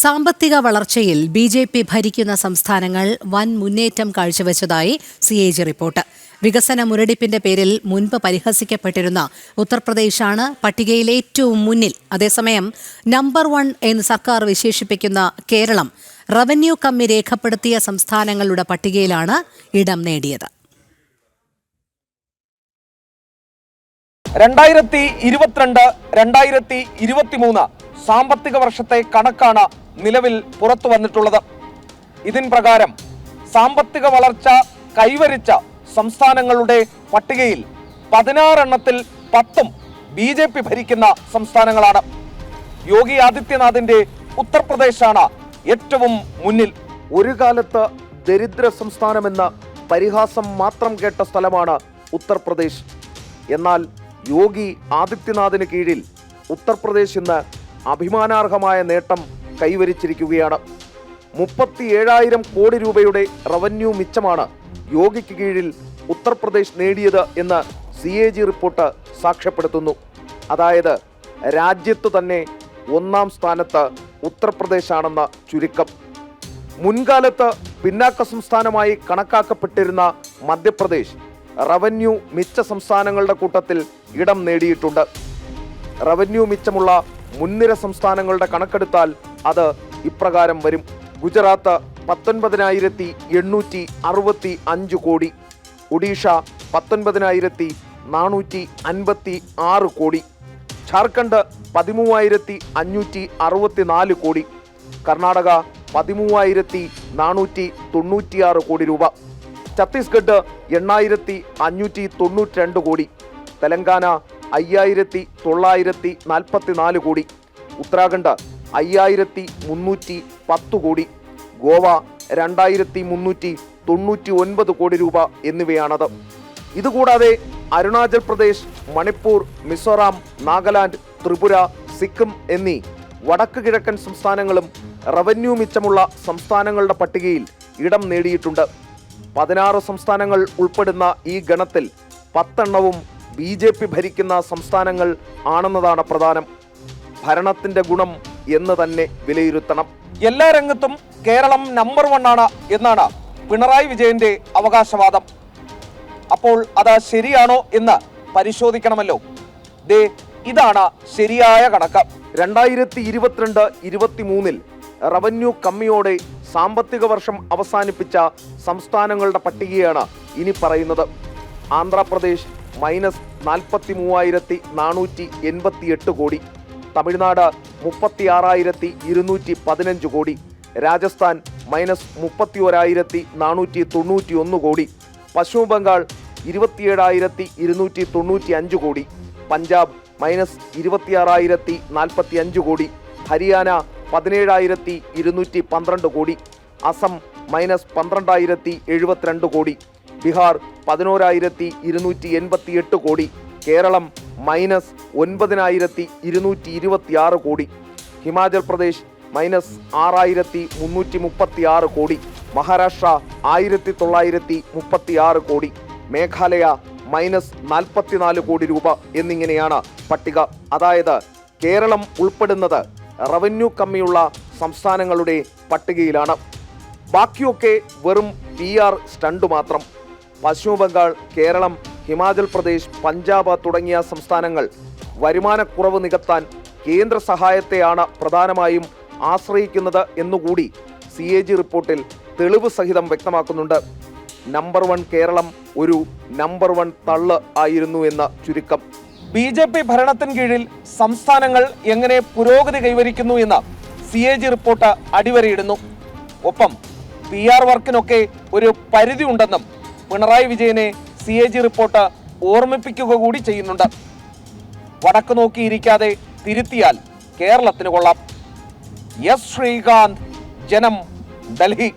സാമ്പത്തിക വളർച്ചയിൽ ബി.ജെ.പി. ഭരിക്കുന്ന സംസ്ഥാനങ്ങൾ വൻ മുന്നേറ്റം കാഴ്ചവെച്ചതായി CAG റിപ്പോർട്ട്. വികസന മുരടിപ്പിന്റെ പേരിൽ മുൻപ് പരിഹസിക്കപ്പെട്ടിരുന്ന ഉത്തർപ്രദേശാണ് പട്ടികയിൽ ഏറ്റവും മുന്നിൽ. അതേസമയം നമ്പർ 1 എന്ന് സർക്കാർ വിശേഷിപ്പിക്കുന്ന കേരളം റവന്യൂ കമ്മി രേഖപ്പെടുത്തിയ സംസ്ഥാനങ്ങളുടെ പട്ടികയിലാണ് ഇടം നേടിയത്. 2022-2023 സാമ്പത്തിക വർഷത്തെ കണക്കാണ് നിലവിൽ പുറത്തു വന്നിട്ടുള്ളത്. ഇതിൻ പ്രകാരം സാമ്പത്തിക വളർച്ച കൈവരിച്ച സംസ്ഥാനങ്ങളുടെ പട്ടികയിൽ 16 എണ്ണത്തിൽ 10 BJP ഭരിക്കുന്ന സംസ്ഥാനങ്ങളാണ്. യോഗി ആദിത്യനാഥിന്റെ ഉത്തർപ്രദേശാണ് ഏറ്റവും മുന്നിൽ. ഒരു കാലത്ത് ദരിദ്ര സംസ്ഥാനമെന്ന പരിഹാസം മാത്രം കേട്ട സ്ഥലമാണ് ഉത്തർപ്രദേശ്. എന്നാൽ യോഗി ആദിത്യനാഥിന് കീഴിൽ ഉത്തർപ്രദേശ് ഇന്ന് അഭിമാനാർഹമായ നേട്ടം കൈവരിച്ചിരിക്കുകയാണ്. 37,000 കോടി രൂപയുടെ റവന്യൂ മിച്ചമാണ് യോഗിക്ക് കീഴിൽ ഉത്തർപ്രദേശ് നേടിയത് എന്ന് CAG റിപ്പോർട്ട് സാക്ഷ്യപ്പെടുത്തുന്നു. അതായത് രാജ്യത്ത് തന്നെ 1ാം സ്ഥാനത്ത് ഉത്തർപ്രദേശാണെന്ന ചുരുക്കം. മുൻകാലത്ത് പിന്നാക്ക സംസ്ഥാനമായി കണക്കാക്കപ്പെട്ടിരുന്ന മധ്യപ്രദേശ് റവന്യൂ മിച്ച സംസ്ഥാനങ്ങളുടെ കൂട്ടത്തിൽ ഇടം നേടിയിട്ടുണ്ട്. റവന്യൂ മിച്ചമുള്ള മുൻനിര സംസ്ഥാനങ്ങളുടെ കണക്കെടുത്താൽ അത് ഇപ്രകാരം വരും. ഗുജറാത്ത് 19,865 കോടി, ഒഡീഷ 19,456 കോടി, ഝാർഖണ്ഡ് 13,564 കോടി, കർണാടക 13,496 കോടി രൂപ, ഛത്തീസ്ഗഡ് 8,592 കോടി, തെലങ്കാന 5,944 കോടി, ഉത്തരാഖണ്ഡ് 5,310 കോടി, ഗോവ 2,399 കോടി രൂപ എന്നിവയാണത്. ഇതുകൂടാതെ അരുണാചൽ പ്രദേശ്, മണിപ്പൂർ, മിസോറാം, നാഗാലാൻഡ്, ത്രിപുര, സിക്കിം എന്നീ വടക്ക് കിഴക്കൻ സംസ്ഥാനങ്ങളും റവന്യൂ മിച്ചമുള്ള സംസ്ഥാനങ്ങളുടെ പട്ടികയിൽ ഇടം നേടിയിട്ടുണ്ട്. 16 സംസ്ഥാനങ്ങൾ ഉൾപ്പെടുന്ന ഈ ഗണത്തിൽ 10 എണ്ണവും BJP ഭരിക്കുന്ന സംസ്ഥാനങ്ങൾ ആണെന്നതാണ് പ്രധാനം. ഭരണത്തിന്റെ ഗുണം എന്ന് തന്നെ വിലയിരുത്തണം. എല്ലാ രംഗത്തും കേരളം നമ്പർ 1 ആണ് എന്നാണ് പിണറായി വിജയന്റെ അവകാശവാദം. അപ്പോൾ അത് ശരിയാണോ എന്ന് പരിശോധിക്കണമല്ലോ. ഇതാണ് ശരിയായ കണക്ക്. 2022-23 റവന്യൂ കമ്മിയോടെ സാമ്പത്തിക വർഷം അവസാനിപ്പിച്ച സംസ്ഥാനങ്ങളുടെ പട്ടികയാണ് ഇനി പറയുന്നത്. ആന്ധ്രാപ്രദേശ് -43,488 കോടി, തമിഴ്നാട് 36,215 കോടി, രാജസ്ഥാൻ -31,491 കോടി, പശ്ചിമ ബംഗാൾ 27,295 കോടി, പഞ്ചാബ് -26,045 കോടി, ഹരിയാന 17,212 കോടി, അസം -12,072 കോടി, ബീഹാർ 11,288 കോടി, കേരളം -9,226 കോടി, ഹിമാചൽ പ്രദേശ് -6,336 കോടി, മഹാരാഷ്ട്ര 1,936 കോടി, മേഘാലയ -44 കോടി രൂപ എന്നിങ്ങനെയാണ് പട്ടിക. അതായത് കേരളം ഉൾപ്പെടുന്നത് റവന്യൂ കമ്മിയുള്ള സംസ്ഥാനങ്ങളുടെ പട്ടികയിലാണ്. ബാക്കിയൊക്കെ വെറും PR സ്റ്റണ്ട് മാത്രം. പശ്ചിമ ബംഗാൾ, കേരളം, ഹിമാചൽ പ്രദേശ്, പഞ്ചാബ് തുടങ്ങിയ സംസ്ഥാനങ്ങൾ വരുമാനക്കുറവ് നികത്താൻ കേന്ദ്ര സഹായത്തെയാണ് പ്രധാനമായും ആശ്രയിക്കുന്നത് എന്നുകൂടി CAG റിപ്പോർട്ടിൽ തെളിവ് സഹിതം വ്യക്തമാക്കുന്നുണ്ട്. നമ്പർ 1 കേരളം ഒരു നമ്പർ 1 തള്ള് ആയിരുന്നു എന്ന ചുരുക്കം. BJP ഭരണത്തിന് കീഴിൽ സംസ്ഥാനങ്ങൾ എങ്ങനെ പുരോഗതി കൈവരിക്കുന്നു എന്ന് CAG റിപ്പോർട്ട് അടിവരയിടുന്നു. ഒപ്പം PR വർക്കിനൊക്കെ ഒരു പരിധി ഉണ്ടെന്നും പിണറായി വിജയനെ CAG റിപ്പോർട്ട് ഓർമ്മിപ്പിക്കുക കൂടി ചെയ്യുന്നുണ്ട്. വടക്ക് നോക്കിയിരിക്കാതെ തിരുത്തിയാൽ കേരളത്തിന് കൊള്ളാം. എസ് ശ്രീകാന്ത്, ജനം, ഡൽഹി.